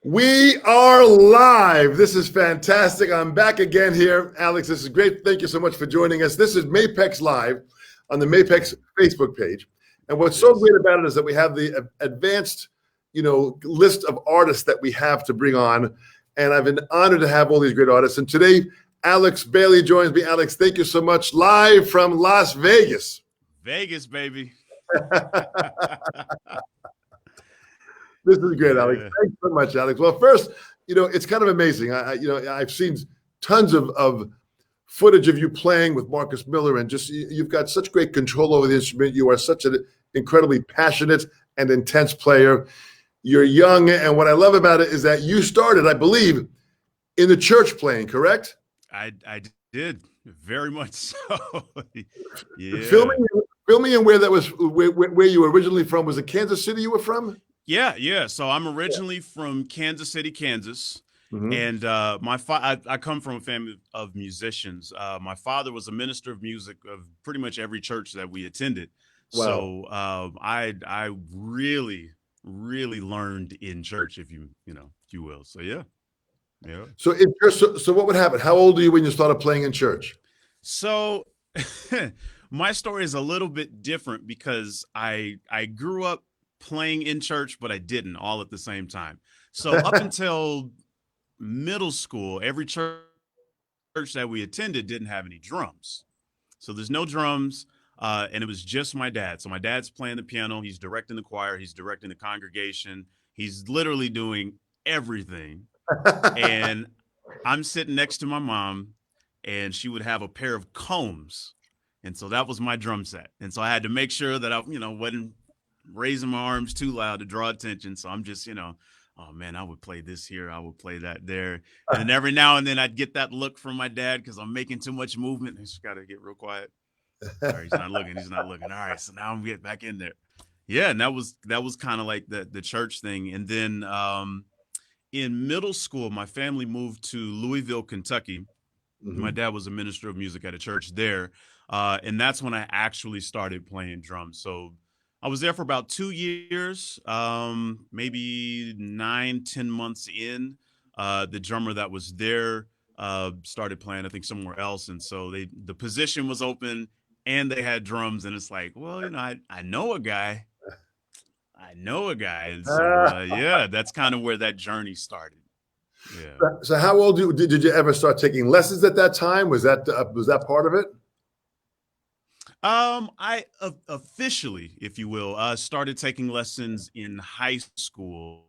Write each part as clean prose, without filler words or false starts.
We are live. This is fantastic. I'm back again here. Alex, this is great. Thank you so much for joining us. This is Mapex Live on the Mapex Facebook page. And what's so Yes. great about it is that we have the advanced, list of artists that we have to bring on. And I've been honored to have all these great artists. And today, Alex Bailey joins me. Alex, thank you so much. Live from Las Vegas. Vegas, baby. This is great, Alex. Yeah. Thanks so much, Alex. Well, first, it's kind of amazing. I've seen tons of footage of you playing with Marcus Miller, and just you've got such great control over the instrument. You are such an incredibly passionate and intense player. You're young, and what I love about it is that you started, I believe, in the church playing, correct? I did very much so. Yeah. Fill me in where that was, where you were originally from. Was it Kansas City you were from? Yeah. So I'm originally from Kansas City, Kansas. Mm-hmm. And I come from a family of musicians. My father was a minister of music of pretty much every church that we attended. Wow. So I really learned in church, if you will. So yeah. So what would happen? How old are you when you started playing in church? So my story is a little bit different because I grew up playing in church, but I didn't all at the same time. So up until middle school, every church that we attended didn't have any drums. So there's no drums, and it was just my dad. So my dad's playing the piano. He's directing the choir. He's directing the congregation. He's literally doing everything. And I'm sitting next to my mom, and she would have a pair of combs. And so that was my drum set. And so I had to make sure that I, wasn't raising my arms too loud to draw attention. So I'm just, oh man, I would play this here. I would play that there. And then every now and then I'd get that look from my dad because I'm making too much movement. He's got to get real quiet. All right, he's not looking. All right, so now I'm getting back in there. Yeah, and that was kind of like the church thing. And then in middle school, my family moved to Louisville, Kentucky. Mm-hmm. My dad was a minister of music at a church there. And that's when I actually started playing drums. So I was there for about 2 years, maybe 9-10 months in. The drummer that was there started playing, I think, somewhere else. And so the position was open and they had drums. And it's like, well, I know a guy. And so, yeah, that's kind of where that journey started. Yeah. So how old did you ever start taking lessons at that time? Was that part of it? I officially, if you will, started taking lessons in high school.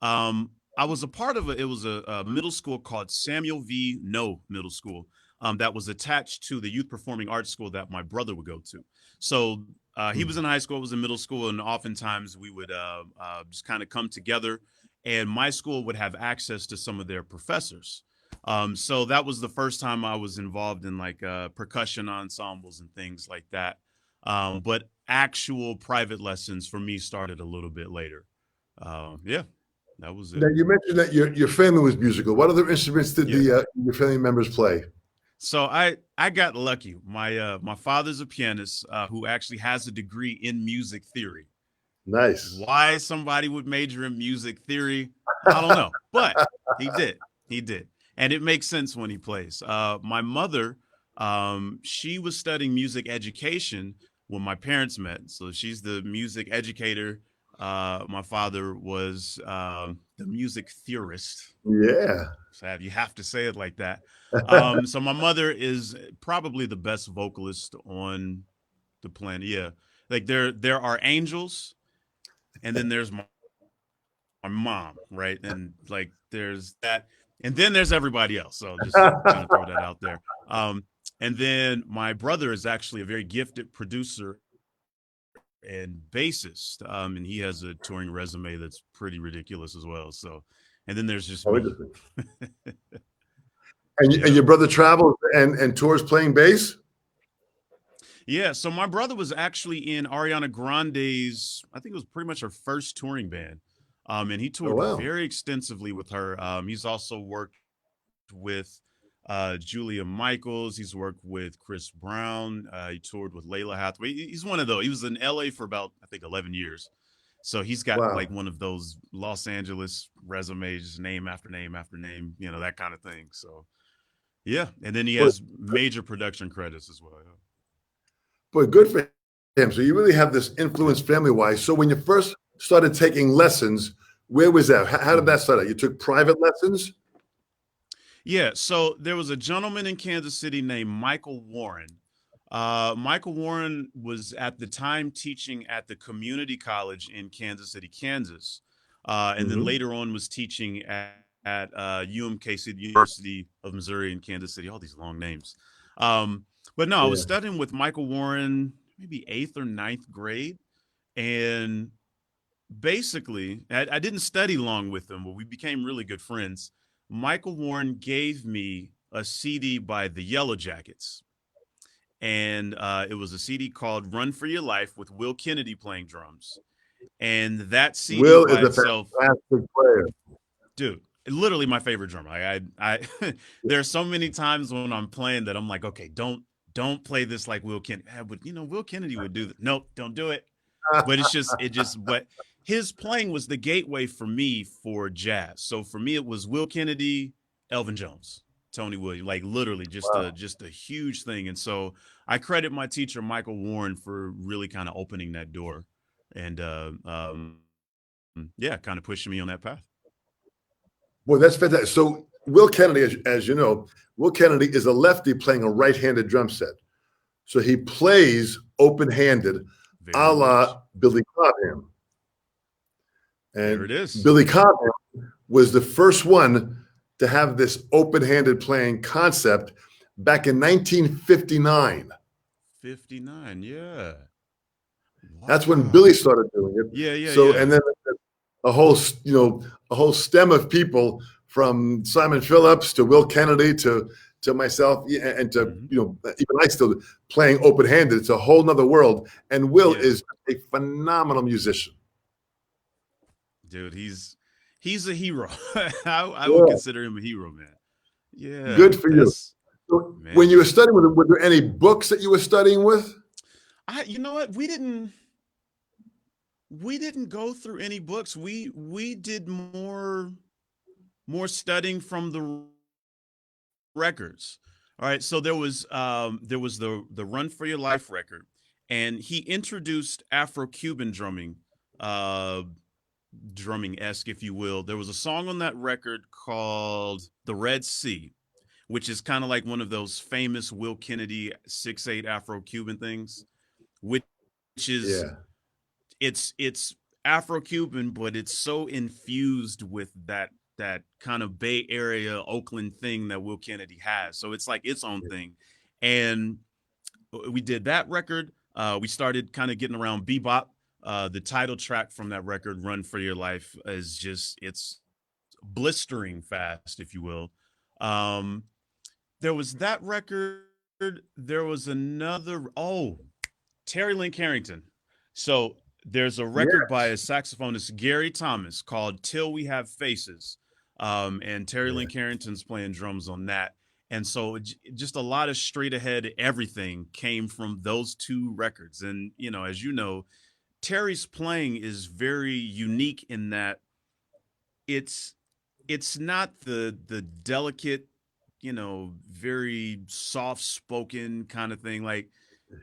I was a part of it was a middle school called Samuel V. No Middle School that was attached to the youth performing arts school that my brother would go to. So he was in high school, I was in middle school, and oftentimes we would just kind of come together, and my school would have access to some of their professors. So that was the first time I was involved in like percussion ensembles and things like that. But actual private lessons for me started a little bit later. Yeah, that was it. Now you mentioned that your family was musical. What other instruments did your family members play? So I got lucky. My father's a pianist who actually has a degree in music theory. Nice. Why somebody would major in music theory, I don't know, but he did. And it makes sense when he plays. My mother, she was studying music education when my parents met. So she's the music educator. My father was the music theorist. Yeah. So you have to say it like that. So my mother is probably the best vocalist on the planet. Yeah. Like there are angels, and then there's my mom, right? And like there's that. And then there's everybody else. So just kind of throw that out there. And then my brother is actually a very gifted producer and bassist. And he has a touring resume that's pretty ridiculous as well. So, and then there's just me. And your brother travels and tours playing bass? Yeah. So my brother was actually in Ariana Grande's, I think it was pretty much her first touring band. And he toured very extensively with her. He's also worked with Julia Michaels. He's worked with Chris Brown. He toured with Layla Hathaway. He's one of those. He was in LA for about, I think, 11 years. So he's got like Wow. one of those Los Angeles resumes, just name after name after name, that kind of thing. So yeah, and then he But has major production credits as well. but good for him. So you really have this influence family wise. So when you first started taking lessons, where was that? How did that start out? You took private lessons? Yeah, so there was a gentleman in Kansas City named Michael Warren. Michael Warren was at the time teaching at the community college in Kansas City, Kansas, and then Hmm. later on was teaching at UMKC, the University of Missouri in Kansas City. All these long names. But no, I was Yeah. studying with Michael Warren, maybe eighth or ninth grade, and basically, I didn't study long with him, but we became really good friends. Michael Warren gave me a CD by the Yellow Jackets, and it was a CD called "Run for Your Life" with Will Kennedy playing drums. And that CD Will is by a itself, fantastic player. dude, literally my favorite drummer. There are so many times when I'm playing that I'm like, okay, don't play this like Will Kennedy. But Will Kennedy would do that. Nope, don't do it. But but his playing was the gateway for me for jazz. So for me, it was Will Kennedy, Elvin Jones, Tony Williams, like literally Wow. just a huge thing. And so I credit my teacher Michael Warren for really kind of opening that door, and yeah, kind of pushing me on that path. Boy, that's fantastic. So Will Kennedy, as you know, Will Kennedy is a lefty playing a right-handed drum set. So he plays open-handed, a Very much. la Billy Cobham. There And it is. Billy Cobham was the first one to have this open-handed playing concept back in 1959. 59. Yeah. That's when Billy Wow. started doing it. Yeah, yeah, So, yeah. and then a whole, a whole stem of people from Simon Phillips to Will Kennedy to myself and to, Hmm. even I still playing open-handed. It's a whole nother world. And Will Yeah. is a phenomenal musician. Dude, he's a hero. I would Yeah. consider him a hero, man. Yeah, Good for you. that's So when man. you were studying with him, were there any books that you were studying with? You know what? We didn't go through any books. We did more studying from the records. All right, so there was the Run for Your Life record, and he introduced Afro-Cuban uh drumming esque, if you will. There was a song on that record called "The Red Sea," which is kind of like one of those famous Will Kennedy 6/8 Afro-Cuban things, which is Yeah. it's Afro-Cuban, but it's so infused with that kind of Bay Area Oakland thing that Will Kennedy has. So it's like its own thing. And we did that record. We started kind of getting around bebop. The title track from that record, "Run for Your Life," is just it's blistering fast, if you will. Um, there was that record. There was another. Oh, Terry Lynn Carrington. So there's a record by a Yes. saxophonist, Gary Thomas, called "Till We Have Faces," and Terry Yeah. Lynn Carrington's playing drums on that. And so just a lot of straight ahead everything came from those two records. And as you know, Terry's playing is very unique in that it's it's not the delicate, very soft spoken kind of thing. Like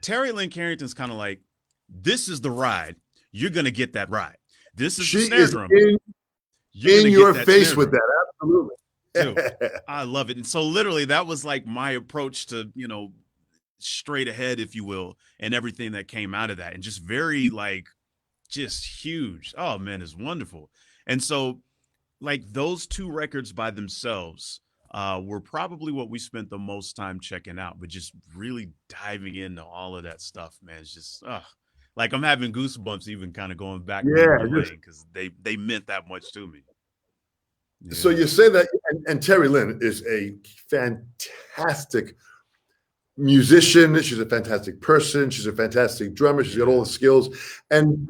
Terry Lynn Carrington's kind of like, this is the ride. You're gonna get that ride. This is the She snare is drum. You're in gonna get your that face snare with drum. that. Absolutely. Dude, I love it. And so literally that was like my approach to, straight ahead, if you will, and everything that came out of that. And just very like just huge. Oh man, it's wonderful. And so like those two records by themselves were probably what we spent the most time checking out, but just really diving into all of that stuff, man. It's just like I'm having goosebumps even kind of going back Yeah. memory lane because they meant that much to me. So Yeah. you say that, and Terry Lynn is a fantastic musician. She's a fantastic person. She's a fantastic drummer. She's got all the Yeah. skills. And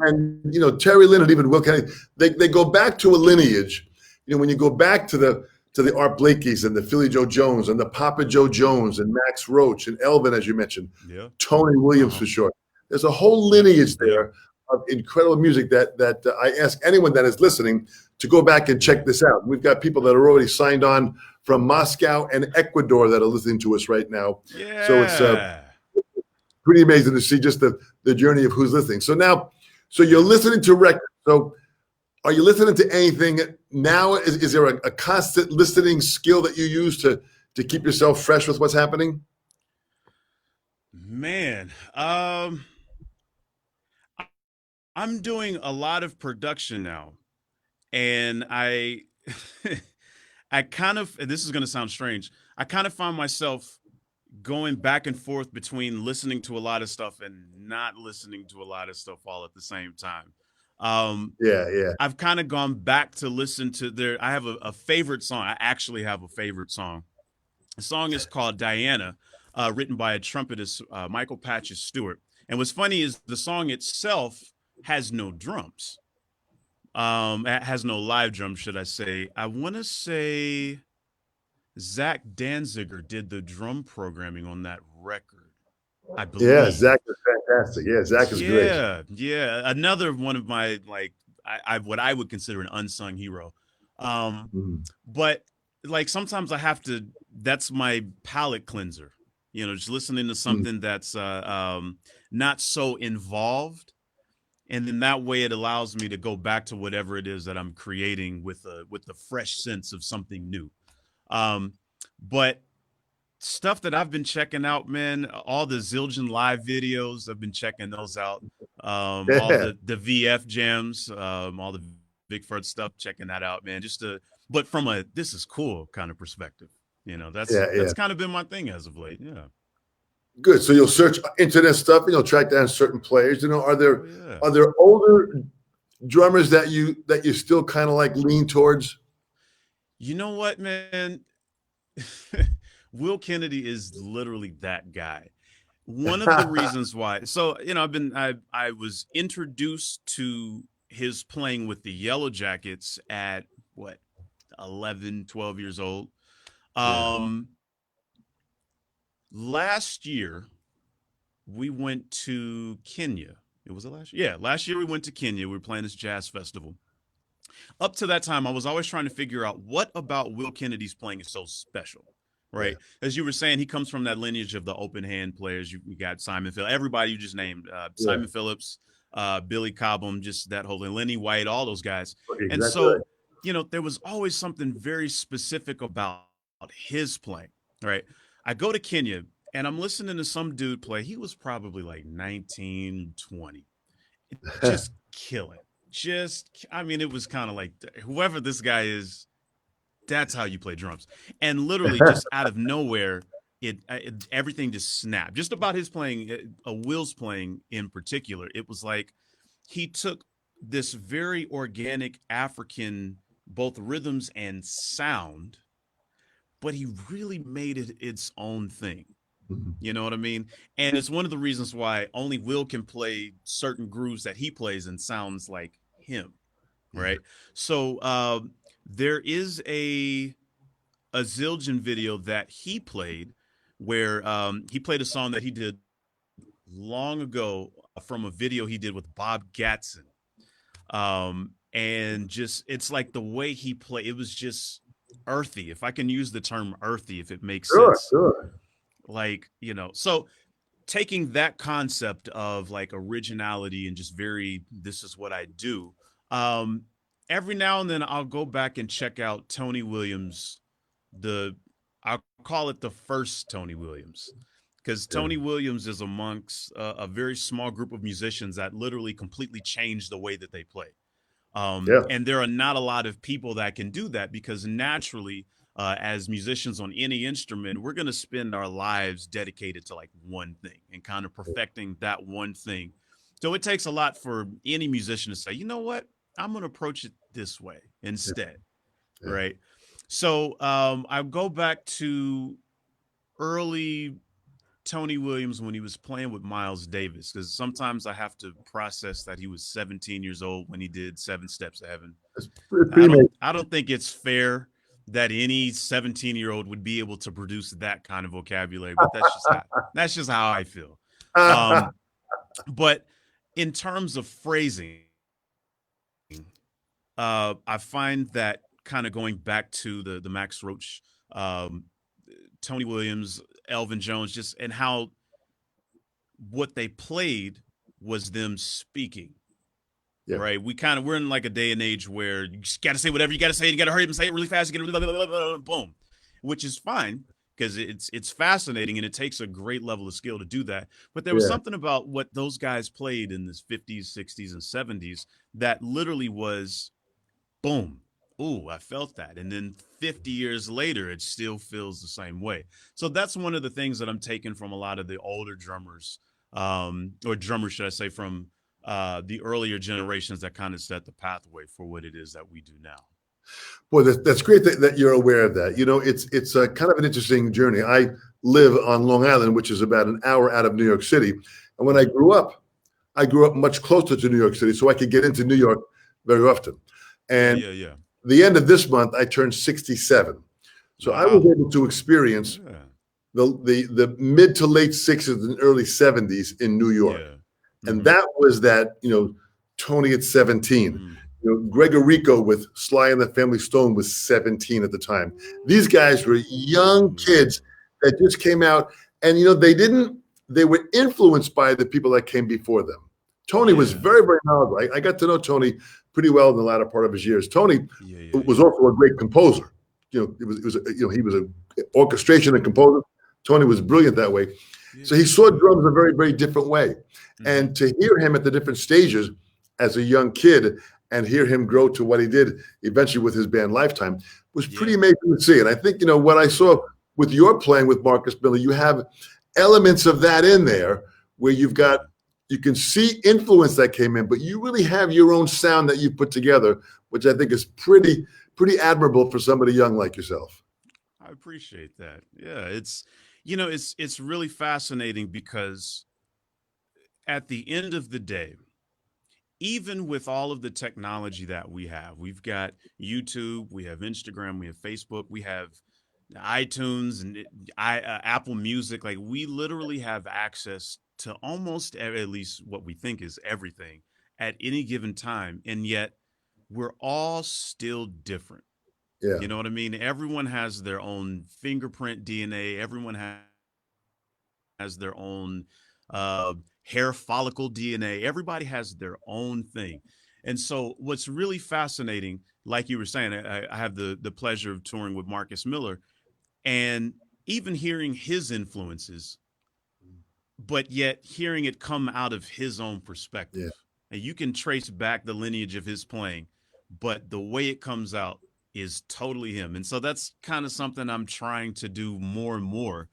Terry Lynn and even Will Kennedy, they go back to a lineage. When you go back to the Art Blakey's and the Philly Joe Jones and the Papa Joe Jones and Max Roach and Elvin, as you mentioned, Yeah. Tony Williams Uh-huh. for sure. There's a whole Yep. lineage Yep. there of incredible music that I ask anyone that is listening to go back and check this out. We've got people that are already signed on from Moscow and Ecuador that are listening to us right now. So it's Yeah. pretty amazing to see just the journey of who's listening. So you're listening to records. So are you listening to anything now? Is there a constant listening skill that you use to keep yourself fresh with what's happening? Man, I'm doing a lot of production now, and I kind of, and this is going to sound strange, I kind of find myself going back and forth between listening to a lot of stuff and not listening to a lot of stuff all at the same time. Um, Yeah, yeah. I've kind of gone back to listen to I have a favorite song. I actually have a favorite song. The song is called Diana, written by a trumpetist, Michael Patches Stewart. And what's funny is the song itself has no drums. It has no live drums, should I say. I want to say Zach Danziger did the drum programming on that record, I Yeah, believe. Zach is fantastic. Yeah, Zach is great. Yeah. Another one of my I what I would consider an unsung hero. Um, Mhm. but like sometimes I have to. That's my palate cleanser. You know, just listening to Mm. something that's not so involved, and then that way it allows me to go back to whatever it is that I'm creating with a fresh sense of something new. Um, but stuff that I've been checking out, man, all the Zildjian live videos, I've been checking those out. All Yeah, the VF jams, all the Big Furt stuff, checking that out, man. But from a this is cool kind of perspective. You know, yeah, yeah. that's kind of been my thing as of late. Yeah. Good. So you'll search internet stuff and you'll track down certain players. Are Oh there yeah. older drummers that you still kind of like lean towards? You know what, man? Will Kennedy is literally that guy. One of the reasons why, so you know, I was introduced to his playing with the Yellow Jackets at what 11, 12 years old. Yeah. Um, Last year we went to Kenya. It was the last year. Yeah, last year we went to Kenya. We were playing this jazz festival. Up to that time, I was always trying to figure out what about Will Kennedy's playing is so special, Yeah. right? As you were saying, he comes from that lineage of the open hand players. You got Simon Phillips, everybody you just named, Yeah. Simon Phillips, Billy Cobham, just that whole thing, Lenny White, all those guys. And Exactly right. so, you know, there was always something very specific about his playing, right? I go to Kenya and I'm listening to some dude play. He was probably like 19, 20, just killing. I mean, it was kind of like whoever this guy is, that's how you play drums. And literally, just out of nowhere, everything just snapped. Just about his playing, Will's playing in particular, it was like he took this very organic African, both rhythms and sound, but he really made it its own thing. Mhm. You know what I mean? And it's one of the reasons why only Will can play certain grooves that he plays and sounds like him, Yeah. right? So there is a Zildjian video that he played where he played a song that he did long ago from a video he did with Bob Gatson. And just it's like the way he played, it was just earthy, if I can use the term earthy, if it makes Sure, sense. sure. Like, you know, so taking that concept of like originality and just very this is what I do. Um every now and then I'll go back and check out Tony Williams, the I'll call it the first Tony Williams, because Yeah. Tony Williams is amongst a very small group of musicians that literally completely changed the way that they play. Yeah. And there are not a lot of people that can do that because naturally, as musicians on any instrument, we're going to spend our lives dedicated to like one thing and kind of perfecting that one thing. So it takes a lot for any musician to say, you know what, I'm going to approach it this way Yeah. instead, Yeah. right? So I go back to early Tony Williams when he was playing with Miles Davis, because sometimes I have to process that he was 17 years old when he did Seven Steps to Heaven. It's pretty amazing. I don't think it's fair that any 17-year-old would be able to produce that kind of vocabulary, but that's just how I feel. Um, but In terms of phrasing, I find that kind of going back to the Max Roach, um, Tony Williams, Elvin Jones, just and how what they played was them speaking. Yeah. Right, we're in like a day and age where you just got to say whatever you got to say. You got to hurry up and say it really fast. You got to boom, which is fine because it's fascinating and it takes a great level of skill to do that. But there was Yeah. something about what those guys played in the 50s, 60s, and 70s that literally was boom. Ooh, I felt that. And then 50 years later, it still feels the same way. So that's one of the things that I'm taking from a lot of the older drummers, or drummers, should I say, from the earlier generations that kind of set the pathway for what it is that we do now. Boy, that's great that you're aware of that. It's a kind of an interesting journey. I live on Long Island, which is about an hour out of New York City. And when I grew up much closer to New York City, so I could get into New York very often. Yeah, And yeah, yeah. the end of this month, I turned 67. So I was Wow. able to experience Yeah. the mid to late 60s and early 70s in New York. Yeah. And Mm-hmm. that was Tony at 17. Mm-hmm. Gregorico with Sly and the Family Stone was 17 at the time. These guys were young kids that just came out, and they were influenced by the people that came before them. Tony was Yeah. very, very knowledgeable. I got to know Tony pretty well in the latter part of his years. Tony Yeah, yeah, was yeah. also a great composer. He was an orchestration and composer. Tony was brilliant that way. Yeah, So he saw drums a very, very different way. mm-hmm. And to hear him at the different stages as a young kid and hear him grow to what he did eventually with his band Lifetime was pretty amazing to see. And I think, what I saw with your playing with Marcus Miller, you have elements of that in there where you can see influence that came in, but you really have your own sound that you put together, which I think is pretty admirable for somebody young like yourself. I appreciate that. Yeah, it's really fascinating because at the end of the day, even with all of the technology that we've got YouTube, we have Instagram, we have Facebook, we have iTunes and Apple Music. Like we literally have access to almost at least what we think is everything at any given time, and yet we're all still different. Yeah. You know what I mean? Everyone has their own fingerprint DNA. Everyone has their own uh, hair follicle DNA. Everybody has their own thing. And so, what's really fascinating, like you were saying, I have the pleasure of touring with Marcus Miller, and even hearing his influences, but yet hearing it come out of his own perspective. Yeah. And you can trace back the lineage of his playing, but the way it comes out is totally him. And so that's kind of something I'm trying to do more and more,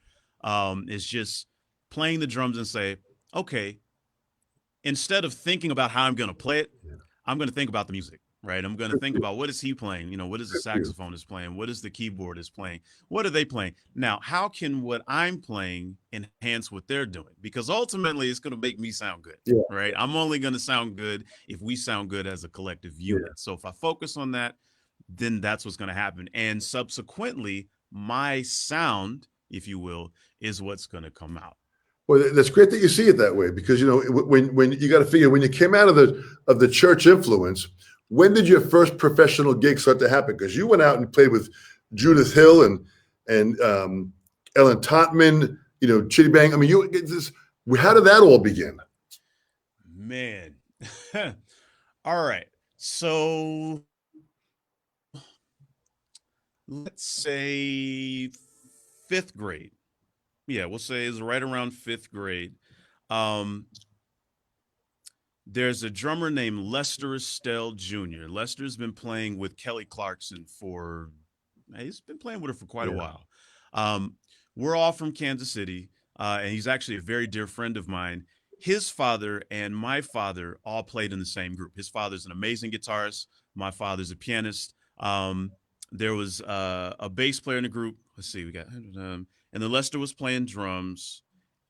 is just playing the drums and say, okay, instead of thinking about how I'm going to play it, I'm going to think about the music, right? I'm going to think about what is he playing? What is the saxophone is playing? What is the keyboard is playing? What are they playing? Now, how can what I'm playing enhance what they're doing? Because ultimately it's going to make me sound good, right? I'm only going to sound good if we sound good as a collective unit. Yeah. So if I focus on that, then that's what's going to happen. And subsequently, my sound, if you will, is what's going to come out. Well, that's great that you see it that way because when you got to figure when you came out of the church influence, when did your first professional gig start to happen? Because you went out and played with Judith Hill and Ellen Totman, Chitty Bang. I mean, how did that all begin? Man, all right. So let's say fifth grade. Yeah, we'll say it's right around fifth grade. There's a drummer named Lester Estelle Jr. Lester's been playing with Kelly Clarkson he's been playing with her for quite a while. We're all from Kansas City, and he's actually a very dear friend of mine. His father and my father all played in the same group. His father's an amazing guitarist. My father's a pianist. There was a bass player in the group. Let's see, we got, and then Lester was playing drums.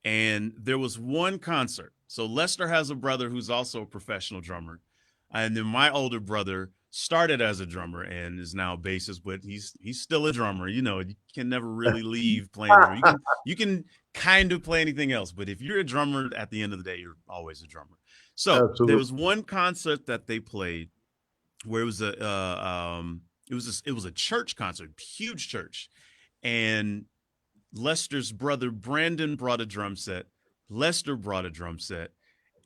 And there was one concert. So Lester has a brother who's also a professional drummer. And then my older brother started as a drummer and is now a bassist, but he's still a drummer. You can never really leave playing drum. You can kind of play anything else, but if you're a drummer, at the end of the day, you're always a drummer. So there Absolutely. was one concert that they played where it was it was a church concert, huge church, and Lester's brother Brandon brought a drum set. Lester brought a drum set,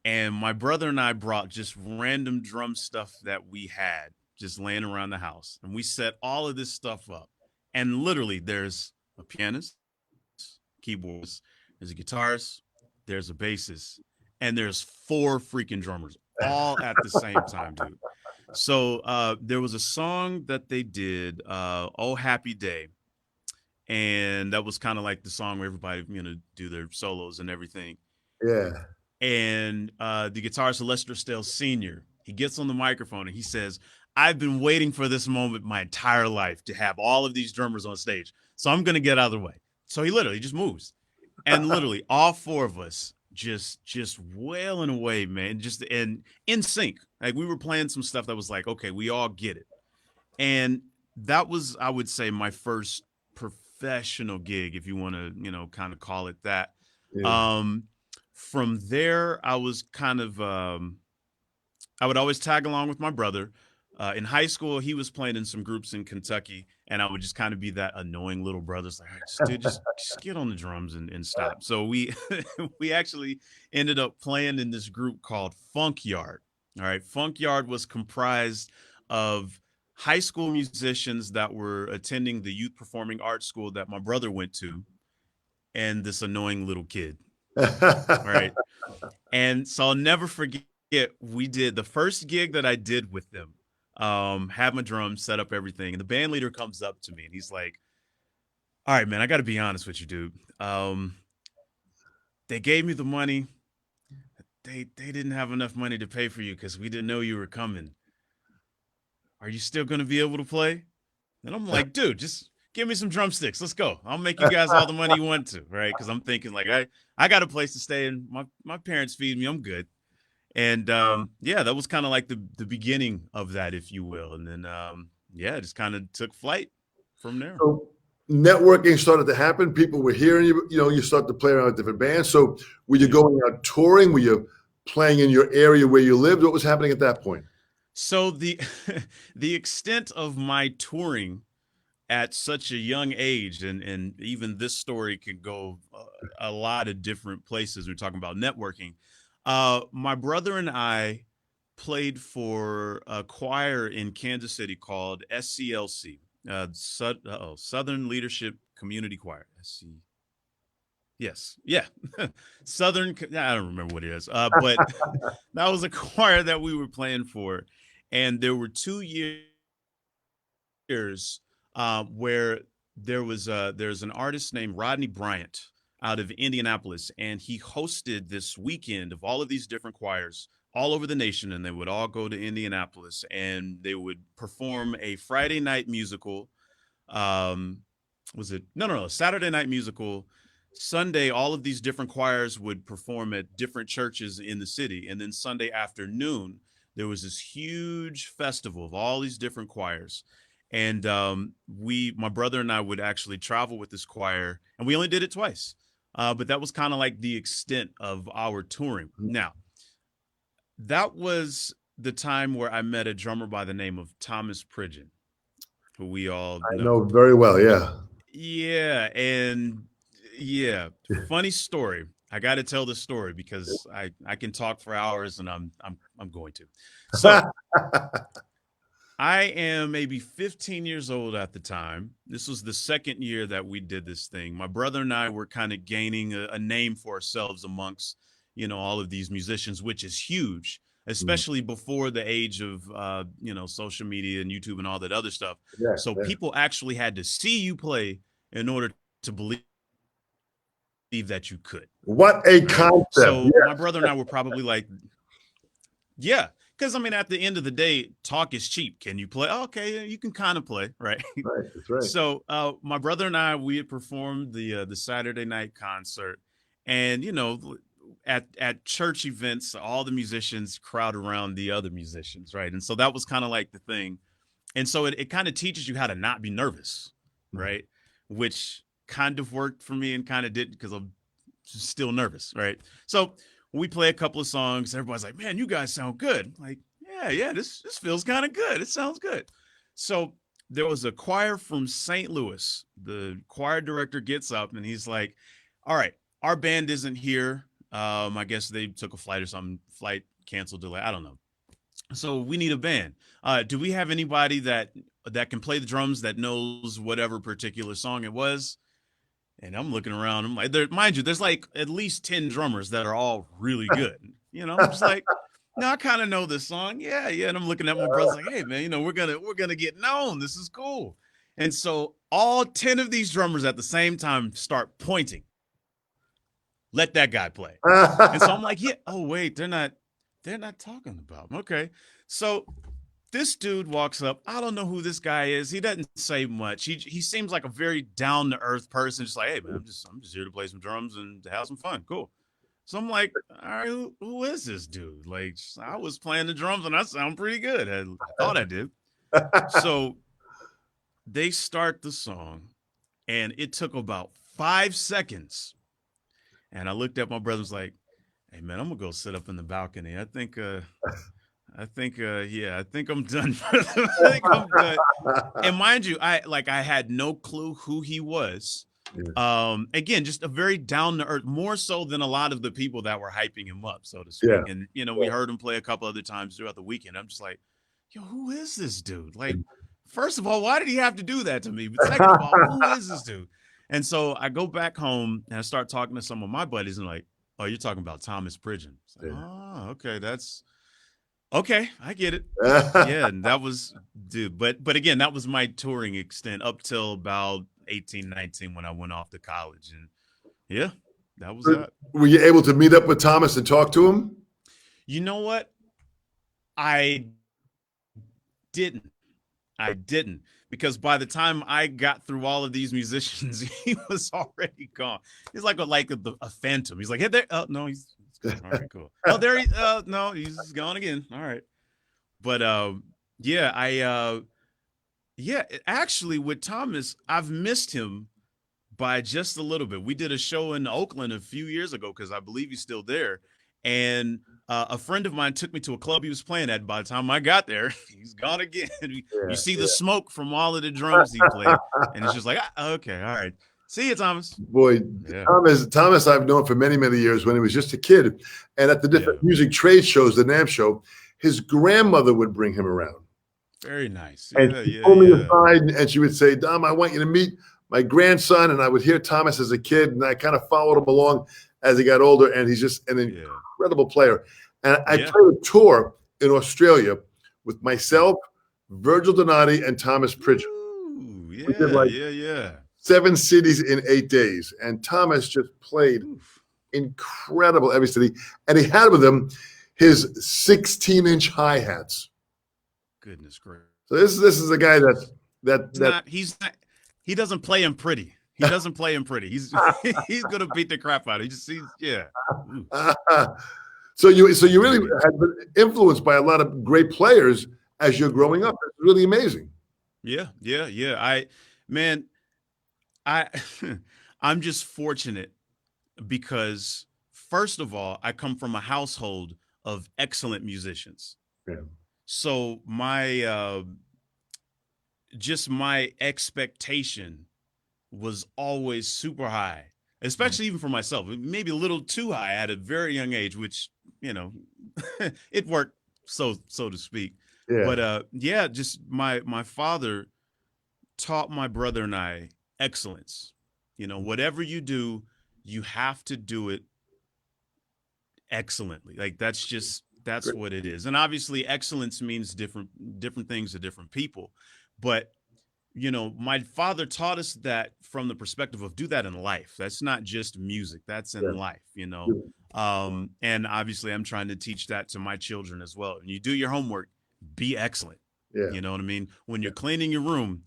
and my brother and I brought just random drum stuff that we had just laying around the house, and we set all of this stuff up. And literally, there's a pianist, keyboards, there's a guitarist, there's a bassist, and there's four freaking drummers all at the same time, dude. So there was a song that they did, "Oh Happy Day," and that was kind of like the song where everybody do their solos and everything. Yeah. And the guitarist Lester Stell Sr. He gets on the microphone and he says, "I've been waiting for this moment my entire life to have all of these drummers on stage, so I'm gonna get out of the way." So he literally just moves, and literally all four of us just wailing away, man, just and in sync. Like we were playing some stuff that was like, okay, we all get it, and that was, I would say, my first professional gig, if you want to, kind of call it that. Yeah. Um, from there, I was kind of I would always tag along with my brother. In high school, he was playing in some groups in Kentucky, and I would just kind of be that annoying little brother. It's like, all right, dude, just get on the drums and stop. So we we actually ended up playing in this group called Funk Yard. All right, Funk Yard was comprised of high school musicians that were attending the youth performing arts school that my brother went to, and this annoying little kid. All right. And so I'll never forget, we did the first gig that I did with them. Had my drums, set up everything, and the band leader comes up to me and he's like, "All right, man, I got to be honest with you, dude. They gave me the money. They didn't have enough money to pay for you because we didn't know you were coming. Are you still going to be able to play?" And I'm like, "Dude, just give me some drumsticks. Let's go. I'll make you guys all the money you want to, right?" Because I'm thinking like, I got a place to stay and my parents feed me. I'm good. And yeah, that was kind of like the beginning of that, if you will. And then yeah, just kind of took flight from there. So networking started to happen. People were hearing you. You start to play around with different bands. So were you Yeah. going out touring? Were you playing in your area where you lived? What was happening at that point? So the the extent of my touring at such a young age, and even this story could go a lot of different places. We're talking about networking. My brother and I played for a choir in Kansas City called SCLC, Southern Leadership Community Choir. SC. Yes, yeah, Southern. I don't remember what it is, but that was a choir that we were playing for, and there were 2 years where there's an artist named Rodney Bryant out of Indianapolis, and he hosted this weekend of all of these different choirs all over the nation, and they would all go to Indianapolis, and they would perform a Friday night musical. Um, was it no Saturday night musical? Sunday, all of these different choirs would perform at different churches in the city, and then Sunday afternoon there was this huge festival of all these different choirs. And my brother and I would actually travel with this choir, and we only did it twice. But that was kind of like the extent of our touring. Now, that was the time where I met a drummer by the name of Thomas Pridgeon, who we all I know. know very well. Yeah. Yeah, and yeah, funny story. I got to tell this story because I can talk for hours, and I'm going to. So I am maybe 15 years old at the time. This was the second year that we did this thing. My brother and I were kind of gaining a name for ourselves amongst, all of these musicians, which is huge, especially before the age of, social media and YouTube and all that other stuff. Yeah, So yeah. people actually had to see you play in order to believe that you could. What a Right. concept. So Yeah. my brother and I were probably like, yeah, because I mean, at the end of the day, talk is cheap. Can you play? Oh, okay, you can kind of play, right? Right. That's right. So, my brother and I, we had performed the Saturday night concert, and at church events, all the musicians crowd around the other musicians, right? And so that was kind of like the thing, and so it kind of teaches you how to not be nervous, right? Which kind of worked for me and kind of didn't because I'm still nervous, right? So we play a couple of songs. Everybody's like, man, you guys sound good. I'm like, yeah, this feels kind of good. It sounds good. So there was a choir from St. Louis. The choir director gets up and he's like, all right, our band isn't here. I guess they took a flight or something, flight canceled, delay. I don't know. So we need a band. Do we have anybody that can play the drums that knows whatever particular song it was? And I'm looking around. I'm like, mind you, there's like at least 10 drummers that are all really good. I'm just like, no, I kind of know this song. Yeah. And I'm looking at my brothers like, hey man, we're gonna get known. This is cool. And so all 10 of these drummers at the same time start pointing. Let that guy play. And so I'm like, yeah. Oh wait, they're not talking about him. Okay. So this dude walks up. I don't know who this guy is. He doesn't say much. He seems like a very down to earth person. Just like, hey man, I'm just here to play some drums and to have some fun. Cool. So I'm like, all right, who is this dude? Like, I was playing the drums and I sound pretty good. I thought I did. So they start the song, and it took about 5 seconds. And I looked at my brother, was like, hey man, I'm gonna go sit up in the balcony. I think I'm done. I think I'm done. And mind you, I had no clue who he was. Yeah. Again, just a very down to earth, more so than a lot of the people that were hyping him up, so to speak. Yeah. And we heard him play a couple other times throughout the weekend. I'm just like, yo, who is this dude? Like, first of all, why did he have to do that to me? But second of all, who is this dude? And so I go back home and I start talking to some of my buddies and like, oh, you're talking about Thomas Pridgeon. Like, oh, okay, okay, I get it. Yeah, and that was, dude. But again, that was my touring extent up till about 18, 19 when I went off to college. And yeah, that was that. Were you able to meet up with Thomas and talk to him? You know what? I didn't. Because by the time I got through all of these musicians, he was already gone. He's like a phantom. He's like, hey there. Oh, no, he's gone. All right, cool. Oh, there he. No, he's gone again. All right. But actually with Thomas, I've missed him by just a little bit. We did a show in Oakland a few years ago because I believe he's still there. And a friend of mine took me to a club he was playing at. By the time I got there, he's gone again. You see the smoke from all of the drums he played. And it's just like, okay, all right. See you, Thomas. Boy, yeah. Thomas I've known for many, many years when he was just a kid. And at the different music trade shows, the NAMM show, his grandmother would bring him around. Very nice. And she pulled me aside and she would say, Dom, I want you to meet my grandson. And I would hear Thomas as a kid, and I kind of followed him along as he got older. And he's just an incredible player. And I played a tour in Australia with myself, Virgil Donati, and Thomas Pridgeon. Ooh, we did 7 cities in 8 days. And Thomas just played incredible every city. And he had with him his 16-inch hi-hats. Goodness gracious. So this is a guy he doesn't play him pretty. He doesn't play him pretty. He's gonna beat the crap out of him. So you really had been influenced by a lot of great players as you're growing up. It's really amazing. Yeah. I'm just fortunate because first of all, I come from a household of excellent musicians. Yeah. So my expectation was always super high, especially even for myself, maybe a little too high at a very young age, which, it worked, so to speak. Yeah. But just my father taught my brother and I excellence. Whatever you do, you have to do it excellently. Like that's Great. What it is. And obviously excellence means different things to different people. But, my father taught us that from the perspective of do that in life. That's not just music. That's in life, and obviously I'm trying to teach that to my children as well. When you do your homework, be excellent. Yeah. You know what I mean? When you're cleaning your room,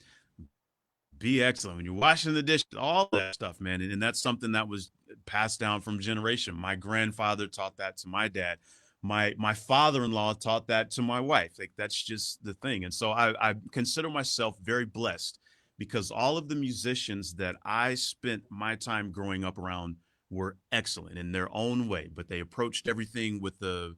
be excellent. When you're washing the dishes, all that stuff, man. And that's something that was passed down from generation. My grandfather taught that to my dad. My father-in-law taught that to my wife. Like that's just the thing. And so I consider myself very blessed because all of the musicians that I spent my time growing up around were excellent in their own way, but they approached everything with a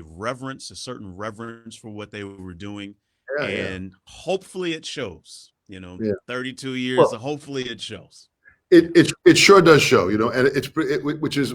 reverence, a certain reverence for what they were doing, Yeah, yeah, and hopefully it shows. yeah. 32 years, Well, hopefully it shows. it sure does show, and which is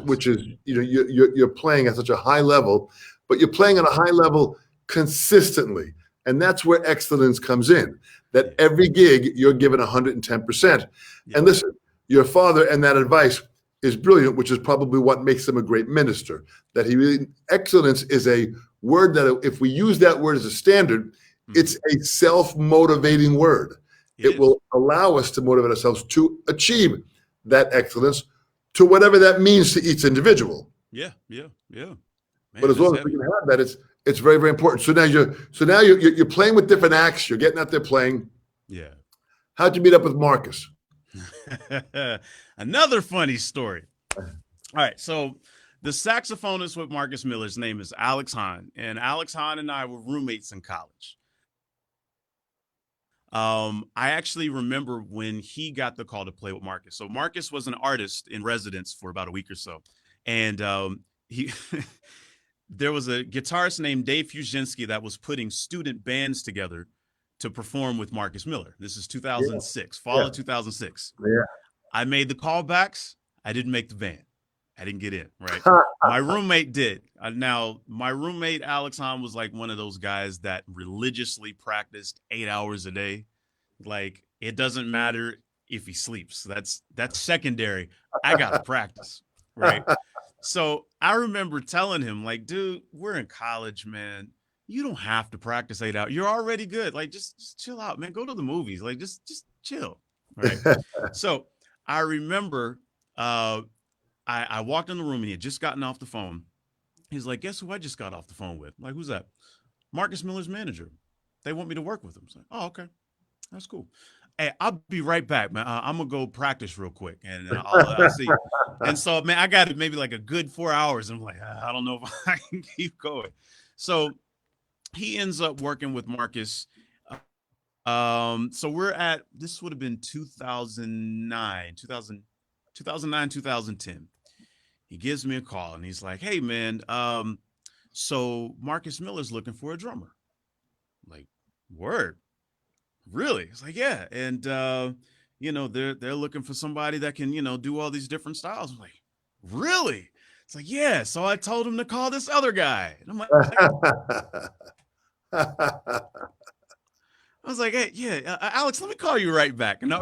you're playing at such a high level, but you're playing at a high level consistently, and that's where excellence comes in. That Yeah, every gig you're given 110%. yeah, And listen, your father and that advice is brilliant, which is probably what makes him a great minister. That he really excellence is a word that if we use that word as a standard, hmm it's a self-motivating word. it It is. will allow us to motivate ourselves to achieve that excellence to whatever that means to each individual. Yeah, yeah, yeah. But Man, as it's long as we heavy. can have that, it's very, very important. So now you're playing with different acts. You're getting out there playing. Yeah. How'd you meet up with Marcus? Another funny story. All right, so the saxophonist with Marcus Miller's name is Alex Hahn, and Alex Hahn and I were roommates in college. I actually remember when he got the call to play with Marcus. So Marcus was an artist in residence for about a week or so, and he there was a guitarist named Dave Fuzinski that was putting student bands together to perform with Marcus Miller. This is Yeah, 2006, fall yeah, of 2006. yeah. I made the callbacks. I didn't make the band. I didn't get in, right? My roommate did. Now, my roommate, Alex Hahn, was like one of those guys that religiously practiced 8 hours a day. Like, it doesn't matter if he sleeps. That's secondary. I got to practice, right? So I remember telling him, like, dude, we're in college, man. You don't have to practice 8 hours. You're already good. Like, just chill out, man. Go to the movies. Like, just chill. Right. So I remember I walked in the room and he had just gotten off the phone. He's like, guess who I just got off the phone with? I'm like, who's that? Marcus Miller's manager. They want me to work with him. So, oh, okay. That's cool. Hey, I'll be right back, man. I'm gonna go practice real quick, and I'll see you. And so, man, I got it maybe like a good 4 hours. I'm like, I don't know if I can keep going. So he ends up working with Marcus. So we're at this would have been 2009, 2010. He gives me a call and he's like, hey man, so Marcus Miller's looking for a drummer. I'm like, word. Really? It's like, yeah. And they're looking for somebody that can, do all these different styles. I'm like, really? It's like, yeah. So I told him to call this other guy. And I'm like, I was like, hey, yeah, Alex, let me call you right back. And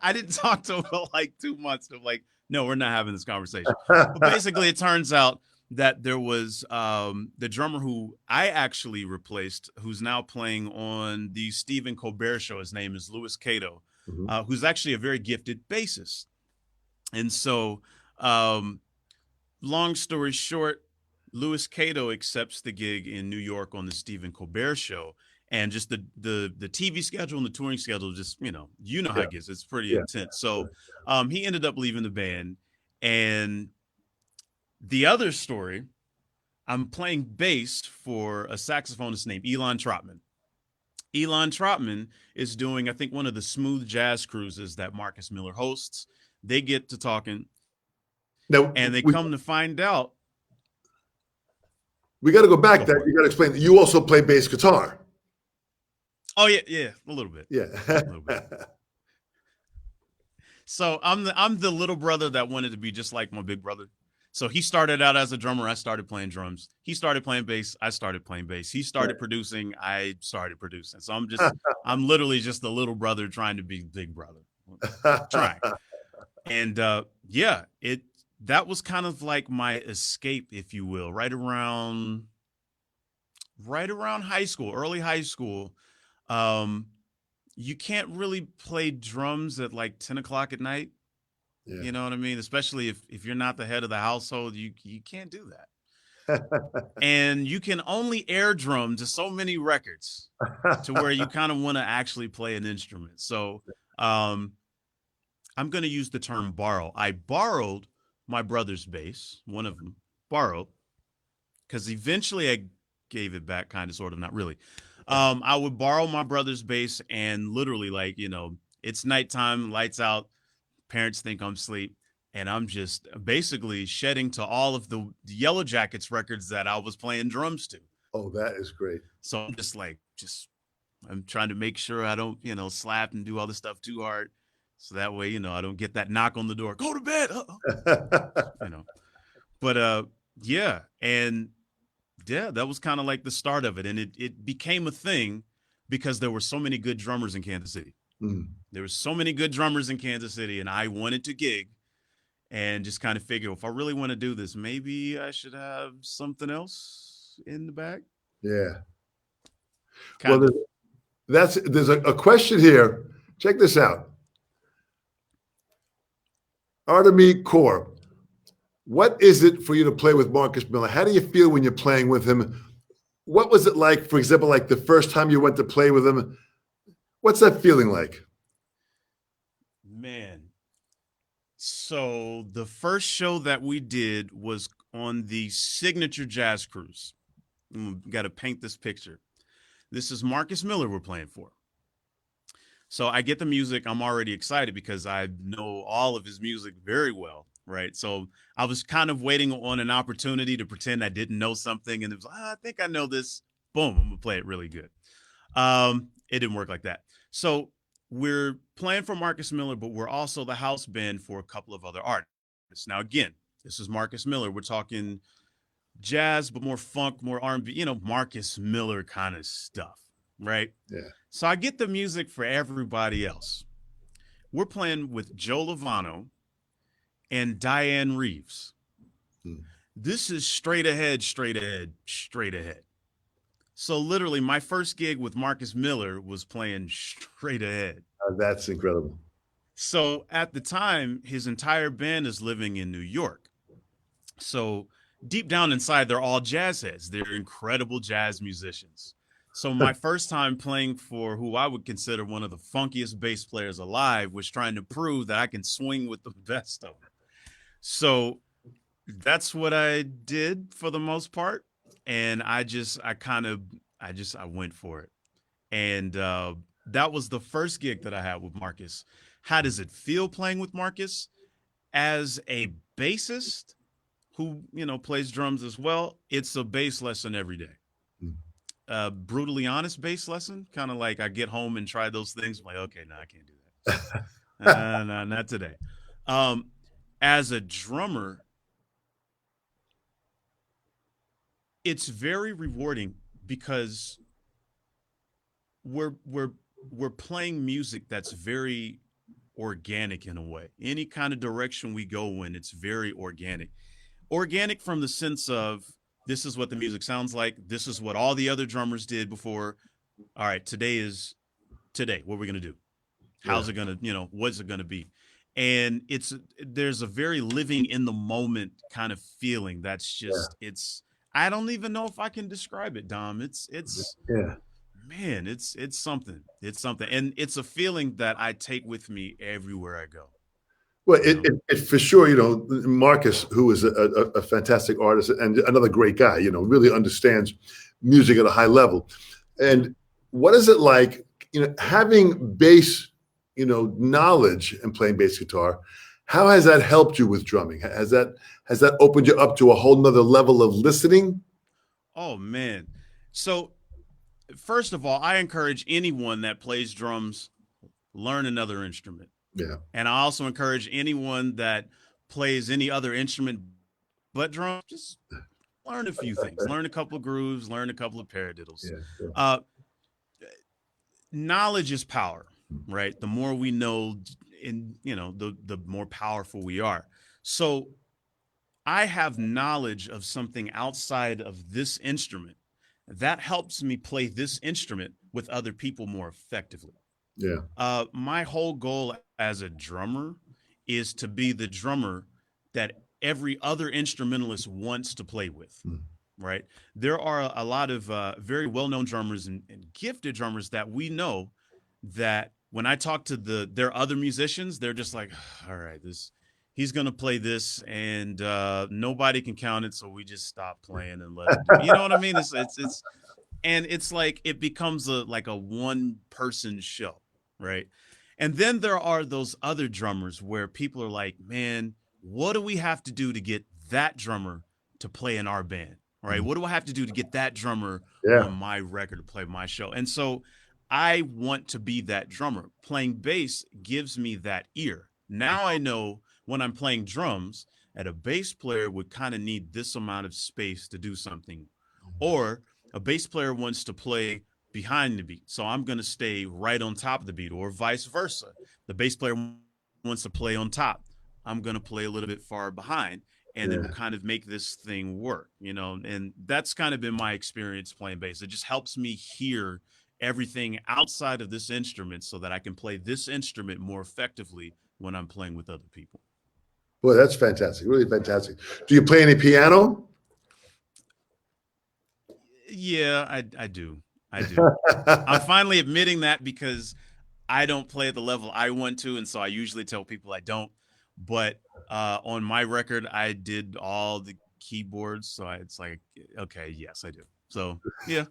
I didn't talk to him for like 2 months. I'm like, no, we're not having this conversation. But basically, it turns out that there was the drummer who I actually replaced, who's now playing on the Stephen Colbert show. His name is Louis Cato, Mhm. who's actually a very gifted bassist. And so, long story short, Louis Cato accepts the gig in New York on the Stephen Colbert show. And just the TV schedule and the touring schedule, just how Yeah, it gets. It's pretty yeah. intense. So he ended up leaving the band. And the other story, I'm playing bass for a saxophonist named Elon Trotman. Elon Trotman is doing, I think, one of the smooth jazz cruises that Marcus Miller hosts. They get to talking, Now and they we come to find out. we got to go back. Go That for it. you got to explain that you also play bass guitar. Oh yeah, yeah, a little bit, Yeah. a little bit. So I'm the little brother that wanted to be just like my big brother. So he started out as a drummer. I started playing drums. He started playing bass. I started playing bass. He started producing. I started producing. So I'm literally just the little brother trying to be big brother, trying. And yeah, that was kind of like my escape, if you will, right around high school, early high school. Um, you can't really play drums at like 10 o'clock at night. Yeah. You know what I mean? Especially if you're not the head of the household, you can't do that. And you can only air drum to so many records to where you kind of want to actually play an instrument. So I'm going to use the term borrow. I borrowed my brother's bass, one of them, borrowed, because eventually I gave it back, kind of, sort of, not really. I would borrow my brother's bass and literally, like, it's nighttime, lights out, parents think I'm asleep. and I'm just basically shedding to all of the Yellow Jackets records that I was playing drums to. Oh, that is great. So I'm just like, I'm trying to make sure I don't, slap and do all this stuff too hard. So that way, I don't get that knock on the door, go to bed, you know. But yeah. And yeah, that was kind of like the start of it. And it became a thing because there were so many good drummers in Kansas City. There were so many good drummers in Kansas City, and I wanted to gig and just kind of figure, if I really want to do this, maybe I should have something else in the back. Yeah. Kind of. There's a question here. Check this out. Artemy Core, what is it for you to play with Marcus Miller? How do you feel when you're playing with him? What was it like, for example, like the first time you went to play with him? What's that feeling like? Man. So the first show that we did was on the Signature Jazz Cruise. Got to paint this picture. This is Marcus Miller we're playing for. So I get the music. I'm already excited because I know all of his music very well, right? So I was kind of waiting on an opportunity to pretend I didn't know something. And it was like, I think I know this. Boom, I'm going to play it really good. It didn't work like that. So we're playing for Marcus Miller, but we're also the house band for a couple of other artists. Now, again, this is Marcus Miller. We're talking jazz, but more funk, more R&B, Marcus Miller kind of stuff, right? Yeah. So I get the music for everybody else. We're playing with Joe Lovano and Diane Reeves. This is straight ahead, straight ahead, straight ahead. So literally my first gig with Marcus Miller was playing straight ahead. That's incredible. So at the time, his entire band is living in New York. So deep down inside, they're all jazz heads. They're incredible jazz musicians. So my first time playing for who I would consider one of the funkiest bass players alive was trying to prove that I can swing with the best of them. So that's what I did for the most part. And I went for it. And that was the first gig that I had with Marcus. How does it feel playing with Marcus? As a bassist who, plays drums as well, it's a bass lesson every day. Brutally honest bass lesson, kind of like I get home and try those things. I'm like, okay, no, I can't do that. No, not today. As a drummer, it's very rewarding because we're playing music that's very organic in a way. Any kind of direction we go in, it's very organic. Organic from the sense of, this is what the music sounds like. This is what all the other drummers did before. All right, today. What are we going to do? How's it going to, what's it going to be? And there's a very living in the moment kind of feeling. That's just, I don't even know if I can describe it, Dom. Man, it's something. It's something. And it's a feeling that I take with me everywhere I go. Well, it for sure, Marcus, who is a fantastic artist and another great guy, really understands music at a high level. And what is it like, having bass, knowledge and playing bass guitar? How has that helped you with drumming? Has that opened you up to a whole nother level of listening? Oh, man. So first of all, I encourage anyone that plays drums, learn another instrument. Yeah. And I also encourage anyone that plays any other instrument but drums, just learn a few things. Learn a couple of grooves, learn a couple of paradiddles. Yeah. Knowledge is power, right? The more we know, the more powerful we are. So I have knowledge of something outside of this instrument that helps me play this instrument with other people more effectively. Yeah. My whole goal as a drummer is to be the drummer that every other instrumentalist wants to play with, right? There are a lot of very well-known drummers and gifted drummers that we know that when I talk to their other musicians, they're just like, all right, he's going to play this and nobody can count it. So we just stop playing and let him do it. You know what I mean? And it's like, it becomes like a one person show. Right. And then there are those other drummers where people are like, man, what do we have to do to get that drummer to play in our band? Right? What do I have to do to get that drummer Yeah. on my record to play my show? And so I want to be that drummer. Playing bass gives me that ear. Now I know when I'm playing drums that a bass player would kind of need this amount of space to do something. Or a bass player wants to play behind the beat. So I'm going to stay right on top of the beat, or vice versa. The bass player wants to play on top. I'm going to play a little bit far behind, and then Yeah. we'll kind of make this thing work, and that's kind of been my experience playing bass. It just helps me hear everything outside of this instrument so that I can play this instrument more effectively when I'm playing with other people. Boy, that's fantastic. Really fantastic. Do you play any piano? Yeah, I do. I do. I'm finally admitting that because I don't play at the level I want to, and so I usually tell people I don't. But on my record, I did all the keyboards, so it's like, okay, yes, I do. So yeah.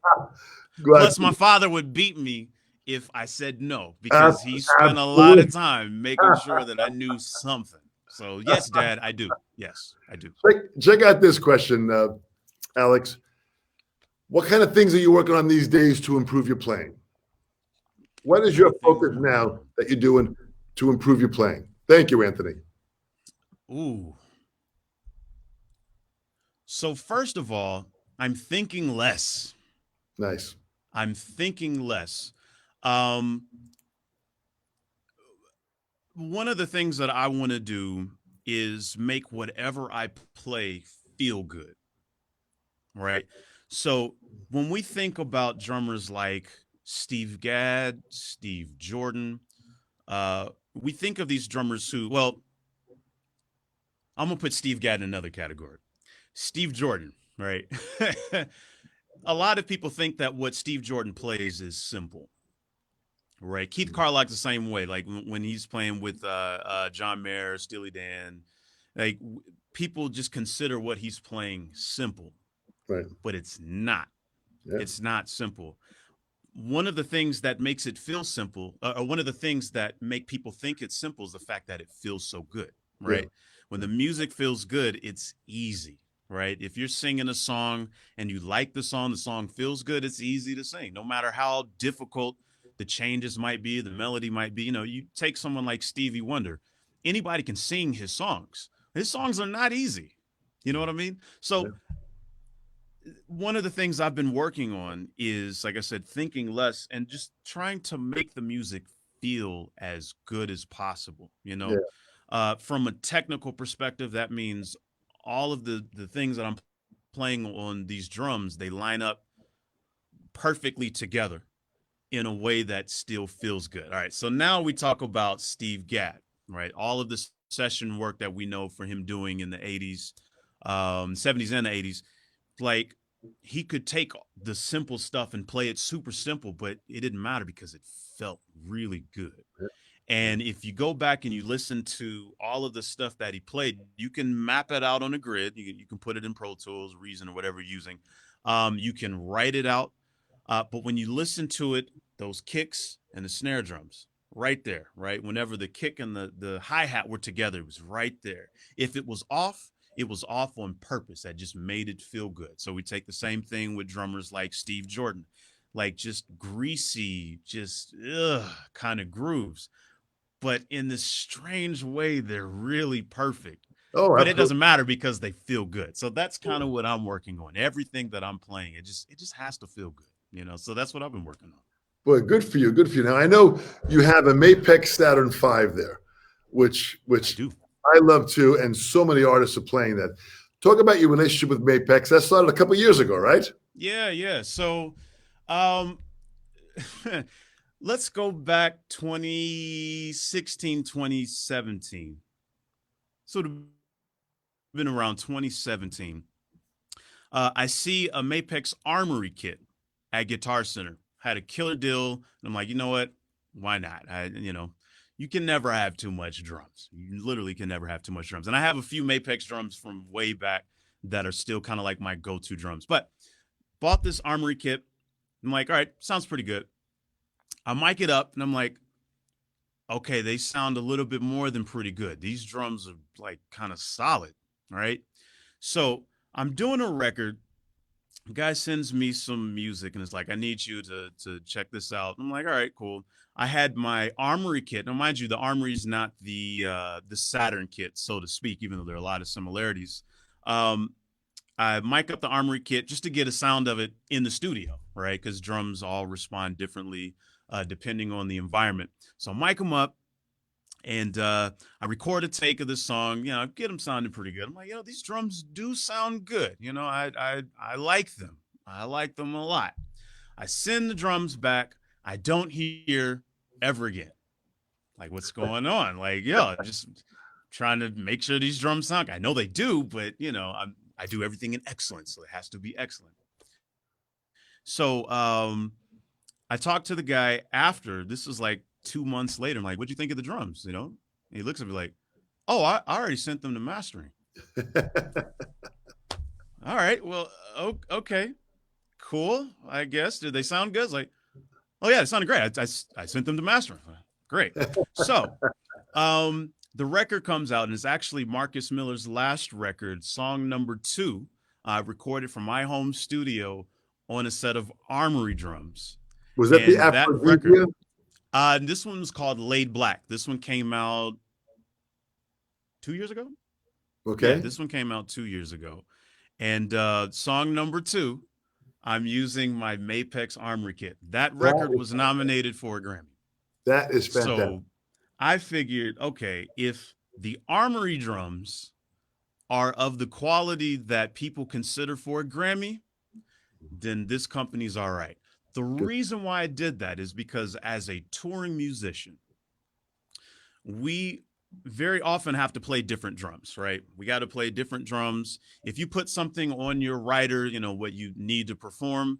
Glad Plus, my father would beat me if I said no to- because he spent a lot of absolutely. time making sure that I knew something. So yes, Dad, I do. Yes, I do. Check out this question, Alex. What kind of things are you working on these days to improve your playing? What is your focus now that you're doing to improve your playing? Thank you, Anthony. Ooh. So first of all, I'm thinking less. Nice. I'm thinking less. Um, One of the things that I want to do is make whatever I play feel good, right? So when we think about drummers like Steve Gadd, Steve Jordan, we think of these drummers who, well, I'm gonna put Steve Gadd in another category. Steve Jordan, right? A lot of people think that what Steve Jordan plays is simple, right? Keith Carlock's the same way. Like when he's playing with John Mayer, Steely Dan, like people just consider what he's playing simple, Right. but it's not. Yeah. It's not simple. One of the things that makes it feel simple, or one of the things that make people think it's simple, is the fact that it feels so good, right? Yeah. When the music feels good, it's easy, right? If you're singing a song and you like the song feels good, it's easy to sing, no matter how difficult the changes might be, the melody might be. You take someone like Stevie Wonder, anybody can sing his songs. His songs are not easy. You know what I mean? So one of the things I've been working on is, like I said, thinking less and just trying to make the music feel as good as possible. Yeah. From a technical perspective, that means all of the things that I'm playing on these drums, they line up perfectly together in a way that still feels good. All right. So now we talk about Steve Gadd, right? All of the session work that we know for him doing in the 80s, 70s and the 80s, like he could take the simple stuff and play it super simple, but it didn't matter because it felt really good. And if you go back and you listen to all of the stuff that he played, you can map it out on a grid. You can put it in Pro Tools, Reason, or whatever you're using. You can write it out. But when you listen to it, those kicks and the snare drums, right there, right? Whenever the kick and the hi-hat were together, it was right there. If it was off, it was off on purpose. That just made it feel good. So we take the same thing with drummers like Steve Jordan, like just greasy, just kind of grooves. But in this strange way, they're really perfect. Oh, But it absolutely. doesn't matter because they feel good. So that's kind of what I'm working on. Everything that I'm playing, it just has to feel good. So that's what I've been working on. Boy, good for you. Good for you. Now I know you have a Mapex Saturn V there, which I do. I love too, and so many artists are playing that. Talk about your relationship with Mapex. That started a couple of years ago, right? Yeah. So um let's go back 2016, 2017. So it would have been around 2017. I see a Mapex Armory kit at Guitar Center. Had a killer deal, and I'm like, you know what? Why not? You can never have too much drums. You literally can never have too much drums. And I have a few Mapex drums from way back that are still kind of like my go-to drums. But bought this Armory kit. I'm like, all right, sounds pretty good. I mic it up, and I'm like, okay, they sound a little bit more than pretty good. These drums are like kind of solid, right? So I'm doing a record. The guy sends me some music and it's like, I need you to check this out. I'm like, all right, cool. I had my Armory kit. Now, mind you, the Armory is not the Saturn kit, so to speak, even though there are a lot of similarities. Um, I mic up the Armory kit just to get a sound of it in the studio, right? Because drums all respond differently depending on the environment. So I mic them up, and I record a take of the song. Get them sounding pretty good. I'm like, these drums do sound good. I like them. I like them a lot. I send the drums back. I don't hear ever again. Like, what's going on? Like, just trying to make sure these drums sound. I know they do, but I do everything in excellence, so it has to be excellent. So I talked to the guy after. This was like 2 months later. I'm like, what'd you think of the drums? And he looks at me like, oh, I already sent them to mastering. All right, well, okay, cool, I guess. Did they sound good? It's like, oh yeah, it sounded great. I sent them to mastering. Great. So the record comes out, and it's actually Marcus Miller's last record, song number 2. I recorded from my home studio on a set of Armory drums. Was that the that Afro record? This one was called Laid Black. This one came out 2 years ago. Okay. Yeah, this one came out 2 years ago. And song number 2, I'm using my Mapex Armory kit. That record was nominated for a Grammy. That is fantastic. So I figured, okay, if the Armory drums are of the quality that people consider for a Grammy, then this company's all right. The reason why I did that is because as a touring musician, we very often have to play different drums, right? We got to play different drums. If you put something on your rider, what you need to perform,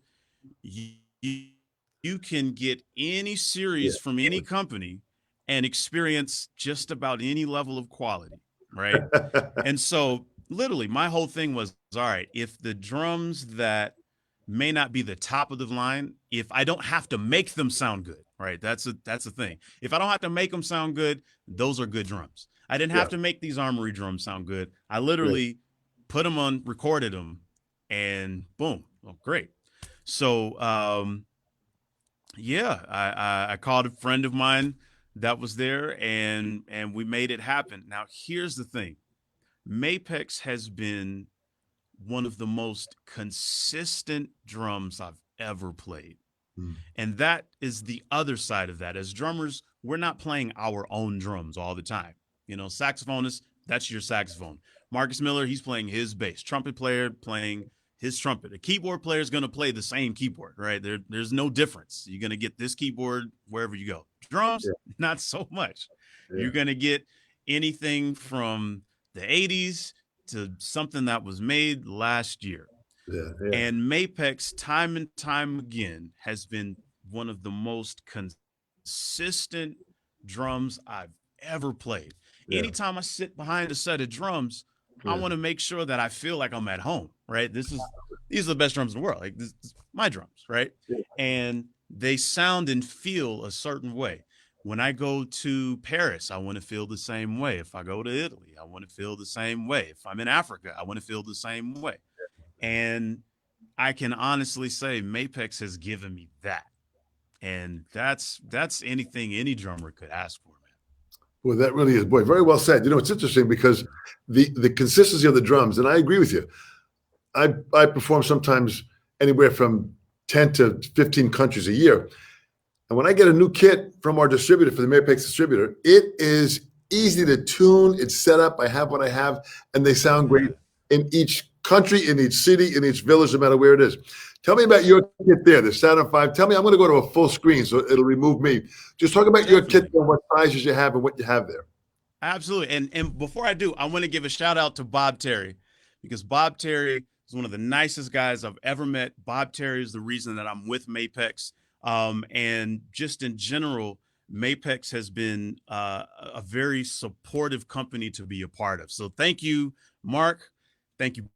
you can get any series from any company and experience just about any level of quality, right? And so literally my whole thing was, all right, if the drums that may not be the top of the line, if I don't have to make them sound good, right? That's a thing. If I don't have to make them sound good, those are good drums. I didn't have to make these Armory drums sound good. I literally put them on, recorded them, and boom, great. So I called a friend of mine that was there, and we made it happen. Now here's the thing: Mapex has been one of the most consistent drums I've ever played. And that is the other side of that. As drummers, we're not playing our own drums all the time. Saxophonist, that's your saxophone. Marcus Miller, he's playing his bass. Trumpet player playing his trumpet. A keyboard player is going to play the same keyboard, right? There's no difference. You're going to get this keyboard wherever you go. Drums, not so much. You're going to get anything from the 80s to something that was made last year. And Mapex, time and time again, has been one of the most consistent drums I've ever played. Anytime I sit behind a set of drums, I want to make sure that I feel like I'm at home, right? These are the best drums in the world. Like, this is my drums, right? And they sound and feel a certain way. When I go to Paris, I want to feel the same way. If I go to Italy, I want to feel the same way. If I'm in Africa, I want to feel the same way. And I can honestly say Mapex has given me that. And that's anything any drummer could ask for, man. Well, that really is, boy, very well said. It's interesting because the consistency of the drums, and I agree with you. I perform sometimes anywhere from 10 to 15 countries a year. And when I get a new kit from our distributor, for the Mapex distributor, it is easy to tune. It's set up. I have what I have, and they sound great in each country, in each city, in each village, no matter where it is. Tell me about your kit there, the Saturn 5. Tell me, I'm going to go to a full screen, so it'll remove me. Just talk about your kit and what sizes you have and what you have there. Absolutely. And before I do, I want to give a shout out to Bob Terry, because Bob Terry is one of the nicest guys I've ever met. Bob Terry is the reason that I'm with Mapex. And just in general, Mapex has been a very supportive company to be a part of. So thank you, Mark. Thank you,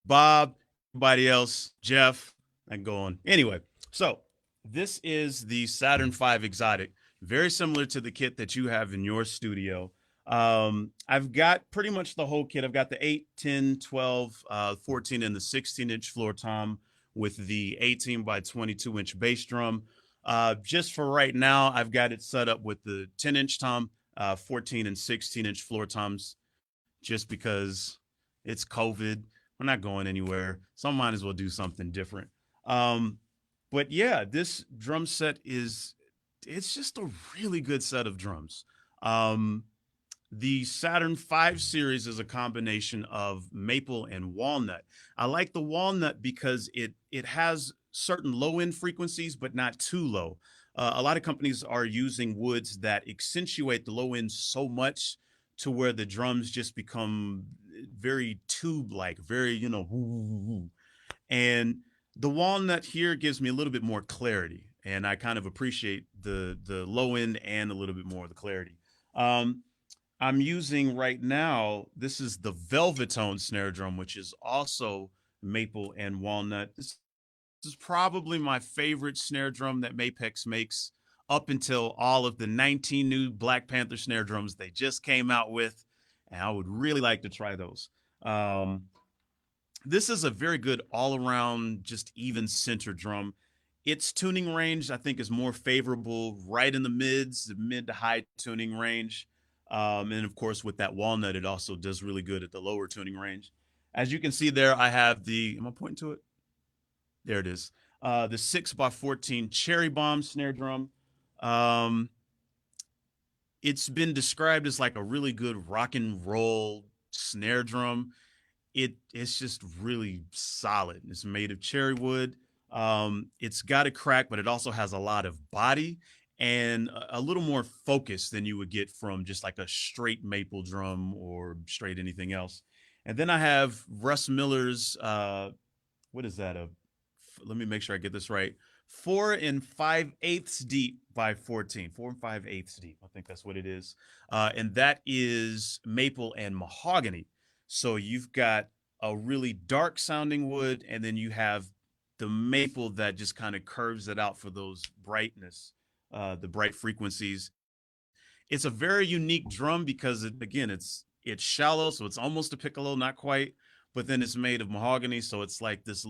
Bob, everybody else, Jeff. I can go on. Anyway, so this is the Saturn V Exotic. very similar to the kit that you have in your studio. I've got pretty much the whole kit. I've got the 8, 10, 12, 14, and the 16-inch floor tom with the 18 by 22-inch bass drum. Just for right now, I've got it set up with the 10-inch tom, 14 and 16-inch floor toms, just because it's COVID. We're not going anywhere, so I might as well do something different. But yeah, this drum set it's just a really good set of drums. Um, the Saturn V series is a combination of maple and walnut. I like the walnut because it has certain low end frequencies, but not too low. A lot of companies are using woods that accentuate the low end so much to where the drums just become very tube like, very, woo, woo, woo. And the walnut here gives me a little bit more clarity, and I kind of appreciate the low end and a little bit more of the clarity. Um, I'm using right now, this is the Velvetone snare drum, which is also maple and walnut. This is probably my favorite snare drum that Mapex makes up until all of the 19 new Black Panther snare drums they just came out with. And I would really like to try those. Um, this is a very good all around, just even center drum. Its tuning range, I think, is more favorable right in the mids, the mid to high tuning range. And of course, with that walnut, it also does really good at the lower tuning range. As you can see there, I have am I pointing to it? There it is. The 6x14 Cherry Bomb snare drum. Um, it's been described as like a really good rock and roll snare drum. It's just really solid. It's made of cherry wood. It's got a crack, but it also has a lot of body and a little more focus than you would get from just like a straight maple drum or straight anything else. And then I have Russ Miller's what is that? Let me make sure I get this right. 4 5/8 deep by 14. 4 5/8 deep. I think that's what it is. And that is maple and mahogany. So you've got a really dark sounding wood, and then you have the maple that just kind of curves it out for those brightness, the bright frequencies. It's a very unique drum because again, it's shallow, so it's almost a piccolo, not quite, but then it's made of mahogany, so it's like this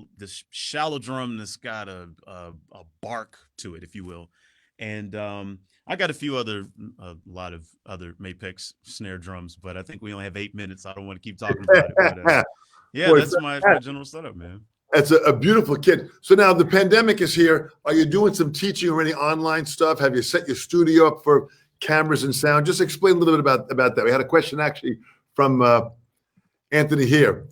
shallow drum that's got a bark to it, if you will. And I got a lot of other Mapex snare drums, but I think we only have 8 minutes. So I don't want to keep talking about it. But yeah, Boy, that's my general setup, man. that's a beautiful kit. So now the pandemic is here. Are you doing some teaching or any online stuff? Have you set your studio up for cameras and sound? Just explain a little bit about that. We had a question actually from Anthony here.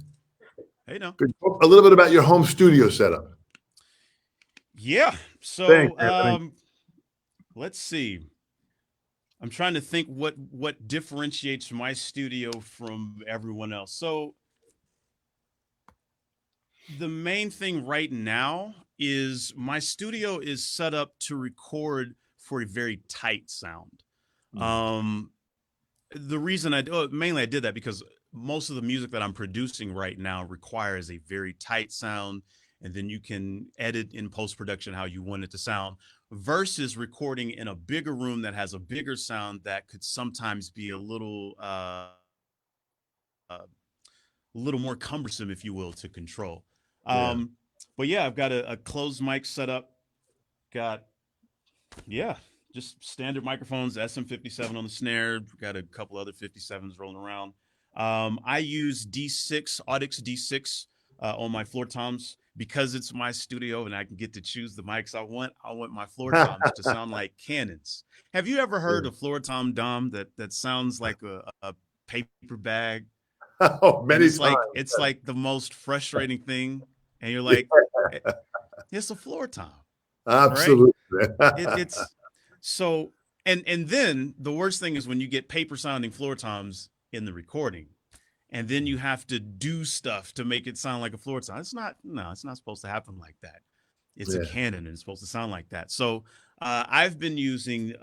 Hey, no. A little bit about your home studio setup. Yeah. So Thanks, let's see. I'm trying to think what differentiates my studio from everyone else. So the main thing right now is my studio is set up to record for a very tight sound. The reason mainly I did that because most of the music that I'm producing right now requires a very tight sound, and then you can edit in post-production how you want it to sound, versus recording in a bigger room that has a bigger sound that could sometimes be a little more cumbersome, if you will, to control. But yeah, I've got a closed mic set up. Got just standard microphones, SM57 on the snare. Got a couple other 57s rolling around. I use D6, Audix D6 on my floor toms because it's my studio and I can get to choose the mics I want. I want my floor toms to sound like cannons. Have you ever heard a floor tom dom that sounds like a paper bag? Oh, many times. It's like the most frustrating thing, and you're like, it's a floor tom. Absolutely. Right? It's so, and then the worst thing is when you get paper sounding floor toms in the recording, and then you have to do stuff to make it sound like a floor tom. It's not supposed to happen like that. It's a canon and it's supposed to sound like that. So I've been using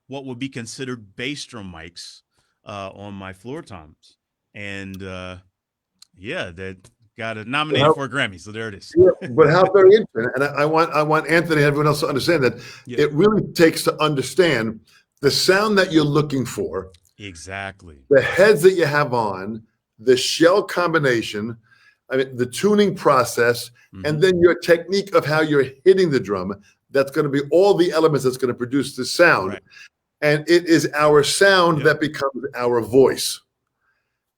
what would be considered bass drum mics on my floor toms, and that got it nominated for a Grammy. So there it is. Yeah, but how very interesting. And I want Anthony and everyone else to understand that Yeah. it really takes to understand the sound that you're looking for, Exactly. the heads that you have on, the shell combination, I mean, the tuning process, and then your technique of how you're hitting the drum. That's going to be all the elements that's going to produce the sound. Right. And it is our sound that becomes our voice.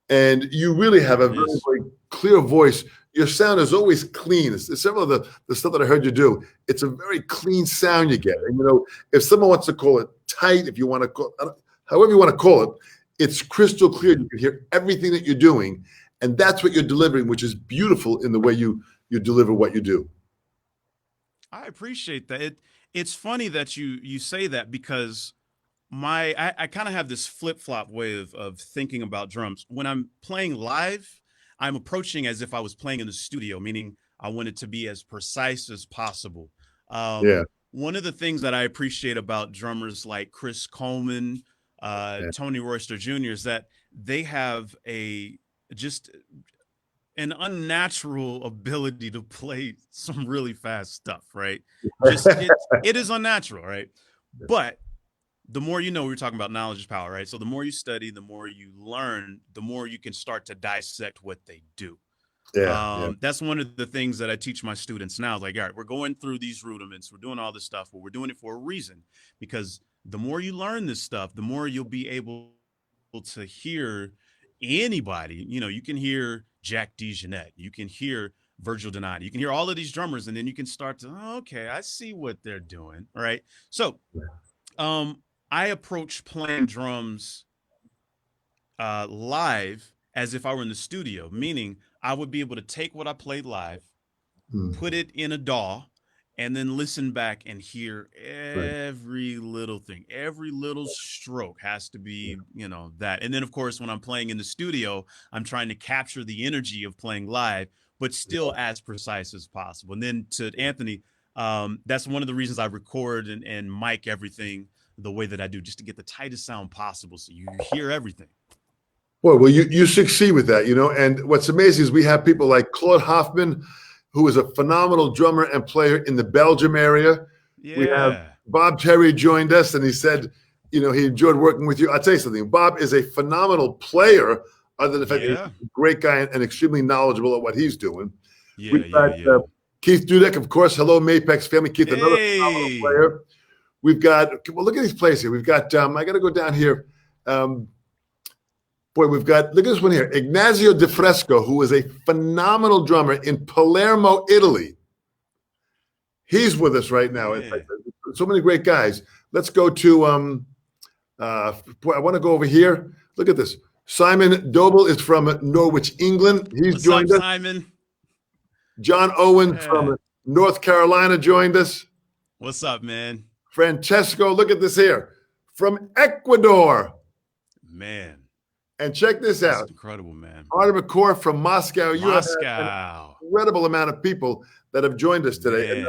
And you really have a very, very clear voice. Your sound is always clean. It's several of the stuff that I heard you do. It's a very clean sound you get. And, you know, if someone wants to call it tight, if you want to call it, however you want to call it, it's crystal clear. You can hear everything that you're doing. And that's what you're delivering, which is beautiful in the way you deliver what you do. I appreciate that. It's funny that you say that, because I kind of have this flip-flop way of thinking about drums. When I'm playing live, I'm approaching as if I was playing in the studio, meaning I want it to be as precise as possible. One of the things that I appreciate about drummers like Chris Coleman, Tony Royster Jr. is that they have just an unnatural ability to play some really fast stuff, right? It is unnatural, right? But the more you know, we were talking about knowledge is power, right? So the more you study, the more you learn, the more you can start to dissect what they do. That's one of the things that I teach my students now. Like, all right, we're going through these rudiments, we're doing all this stuff, but we're doing it for a reason, because the more you learn this stuff, the more you'll be able to hear anybody. You know, you can hear Jack DeJohnette, you can hear Virgil Donati, you can hear all of these drummers, and then you can start to, okay, I see what they're doing, right? So I approach playing drums live as if I were in the studio, meaning I would be able to take what I played live, put it in a DAW, and then listen back and hear every little thing. Every little stroke has to be, you know, that. And then, of course, when I'm playing in the studio, I'm trying to capture the energy of playing live, but still as precise as possible. And then to Anthony, that's one of the reasons I record and mic everything the way that I do, just to get the tightest sound possible so you hear everything. Well, you succeed with that, you know. And what's amazing is we have people like Claude Hoffman, who is a phenomenal drummer and player in the Belgium area. We have Bob Terry joined us, and he said, you know, he enjoyed working with you. I'll tell you something. Bob is a phenomenal player, other than the fact that he's a great guy and extremely knowledgeable at what he's doing. We've got Keith Dudek, of course. Hello, Mapex family. Keith, another phenomenal player. We've got, well, look at these plays here. We've got, I got to go down here. We've got, look at this one here. Ignazio De Fresco, who is a phenomenal drummer in Palermo, Italy. He's with us right now. So many great guys. Let's go to, I want to go over here. Look at this. Simon Doble is from Norwich, England. He's joined us. Simon? John Owen from North Carolina joined us. What's up, man? Francesco, look at this here. From Ecuador. Man. And check this out. Incredible, man. Artem McCord from Moscow. You have an incredible amount of people that have joined us today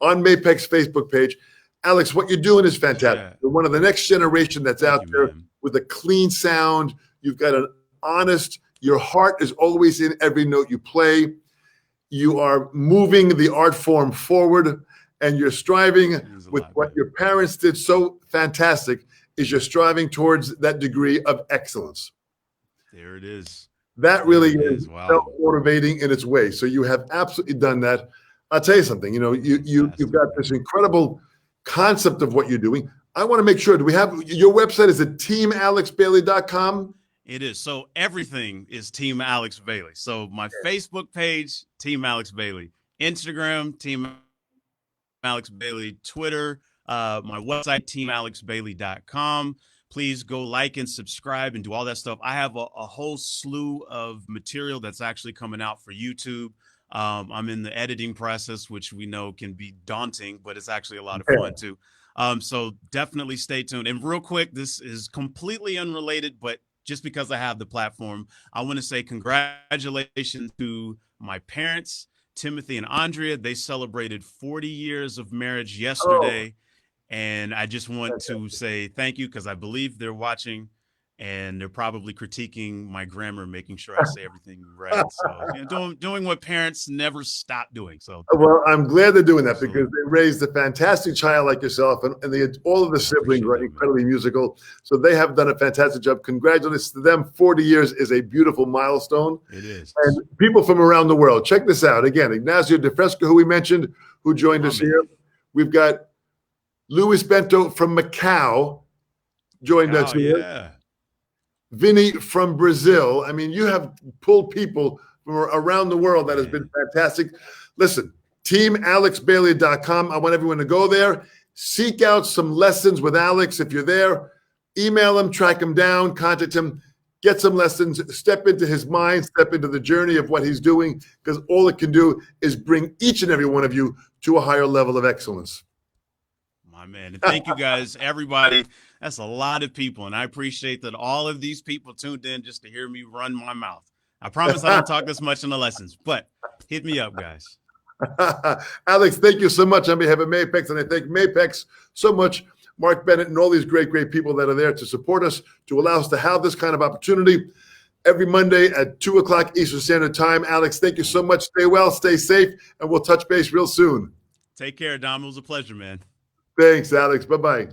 on Mapex Facebook page. Alex, what you're doing is fantastic. You're one of the next generation that's out there with a clean sound. You've got an honest, your heart is always in every note you play. You are moving the art form forward, and you're striving with what your parents did so fantastic is you're striving towards that degree of excellence. There it is. That really is self-motivating in its way. So you have absolutely done that. I'll tell you something, you know, you've got this incredible concept of what you're doing. I want to make sure, do we have, your website is at teamalexbailey.com? It is. So everything is Team Alex Bailey. So my Facebook page, Team Alex Bailey. Instagram, Team Alex Bailey. Twitter, my website, teamalexbailey.com. Please go like and subscribe and do all that stuff. I have a whole slew of material that's actually coming out for YouTube. I'm in the editing process, which we know can be daunting, but it's actually a lot of fun too. So definitely stay tuned. And real quick, this is completely unrelated, but just because I have the platform, I want to say congratulations to my parents, Timothy and Andrea. They celebrated 40 years of marriage yesterday. And I just want to say thank you, because I believe they're watching. and they're probably critiquing my grammar, making sure I say everything right. So, doing what parents never stop doing. So, well, I'm glad they're doing that absolutely. because they raised a fantastic child like yourself, and all of the siblings are incredibly musical. So they have done a fantastic job. Congratulations to them. 40 years is a beautiful milestone. It is. And people from around the world, check this out. Again, Ignacio De Fresco, who we mentioned, who joined us here. We've got Luis Bento from Macau joined us here. Yeah. Vinny from Brazil. I mean, you have pulled people from around the world. That has been fantastic. Listen, teamalexbailey.com. I want everyone to go there. Seek out some lessons with Alex. If you're there, email him, track him down, contact him, get some lessons, step into his mind, step into the journey of what he's doing, because all it can do is bring each and every one of you to a higher level of excellence. My man. And thank you guys, everybody. That's a lot of people, and I appreciate that all of these people tuned in just to hear me run my mouth. I promise I don't talk this much in the lessons, but hit me up, guys. Alex, thank you so much on behalf of Mapex, and I thank Mapex so much, Mark Bennett, and all these great people that are there to support us, to allow us to have this kind of opportunity every Monday at 2 o'clock Eastern Standard Time. Alex, thank you so much. Stay well, stay safe, and we'll touch base real soon. Take care, Dom. It was a pleasure, man. Thanks, Alex. Bye-bye.